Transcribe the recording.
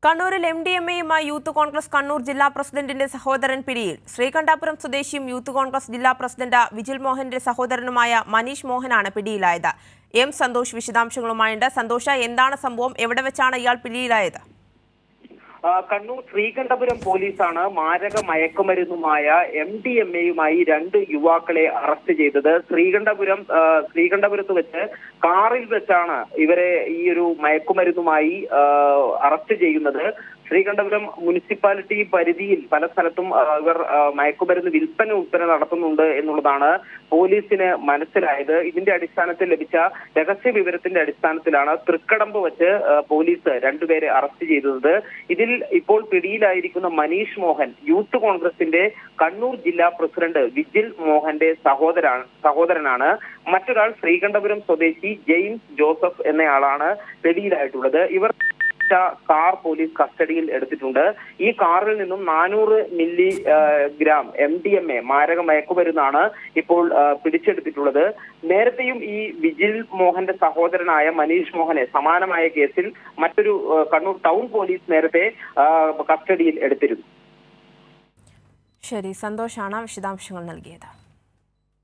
കണ്ണൂരിൽ MDMAയുമായി യൂത്ത് കോൺഗ്രസ് കണ്ണൂർ ജില്ലാ പ്രസിഡന്റിന്റെ സഹോദരൻ പിടിയിൽ. ശ്രീകണ്ഠാപുരം സ്വദേശിയും യൂത്ത് കോൺഗ്രസ് ജില്ലാ പ്രസിഡന്റ് വിജിൽ മോഹന്റെ സഹോദരനുമായ മനീഷ് മോഹനാണ് പിടിയിലായത്. സന്തോഷ് വിശദാംശങ്ങളുമായുണ്ട്. സന്തോഷ, എന്താണ് സംഭവം? എവിടെ വെച്ചാണ് ഇയാൾ പിടിയിലായത്? കണ്ണൂർ ശ്രീകണ്ഠപുരം പോലീസാണ് മാരക മയക്കുമരുന്നുമായ MDMAയുമായി 2 യുവാക്കളെ അറസ്റ്റ് ചെയ്തത്. ശ്രീകണ്ഠപുരത്ത് വെച്ച് കാറിൽ വെച്ചാണ് ഇവരെ ഈ ഒരു മയക്കുമരുന്നുമായി അറസ്റ്റ് ചെയ്യുന്നത്. ശ്രീകണ്ഠപുരം മുനിസിപ്പാലിറ്റി പരിധിയിൽ പല സ്ഥലത്തും ഇവർ മയക്കുമരുന്ന് വിൽപ്പന നടത്തുന്നുണ്ട് എന്നുള്ളതാണ് പോലീസിന് മനസ്സിലായത്. ഇതിന്റെ അടിസ്ഥാനത്തിൽ ലഭിച്ച രഹസ്യ വിവരത്തിന്റെ അടിസ്ഥാനത്തിലാണ് തൃക്കടമ്പ് വെച്ച് പോലീസ് 2 പേരെ അറസ്റ്റ് ചെയ്തത്. ഇതിൽ ഇപ്പോൾ പിടിയിലായിരിക്കുന്ന മനീഷ് മോഹൻ യൂത്ത് കോൺഗ്രസിന്റെ കണ്ണൂർ ജില്ലാ പ്രസിഡന്റ് വിജിൽ മോഹന്റെ സഹോദരനാണ്. മറ്റൊരാൾ ശ്രീകണ്ഠപുരം സ്വദേശി ജെയിംസ് ജോസഫ് എന്നയാളാണ് പിടിയിലായിട്ടുള്ളത്. ഇവർ കാർ പോലീസ് കസ്റ്റഡിയിൽ എടുത്തിട്ടുണ്ട്. ഈ കാറിൽ നിന്നും 400 മില്ലിഗ്രാം MDMA മാരക മയക്കുമരുന്നാണ് ഇപ്പോൾ പിടിച്ചെടുത്തിട്ടുള്ളത്. നേരത്തെയും ഈ വിജിൽ മോഹന്റെ സഹോദരനായ മനീഷ് മോഹനെ സമാനമായ കേസിൽ മറ്റൊരു കണ്ണൂർ ടൗൺ പോലീസ് നേരത്തെ കസ്റ്റഡിയിൽ എടുത്തിരുന്നു. ശരി, സന്തോഷാണ് വിശദാംശങ്ങൾ നൽകിയത്.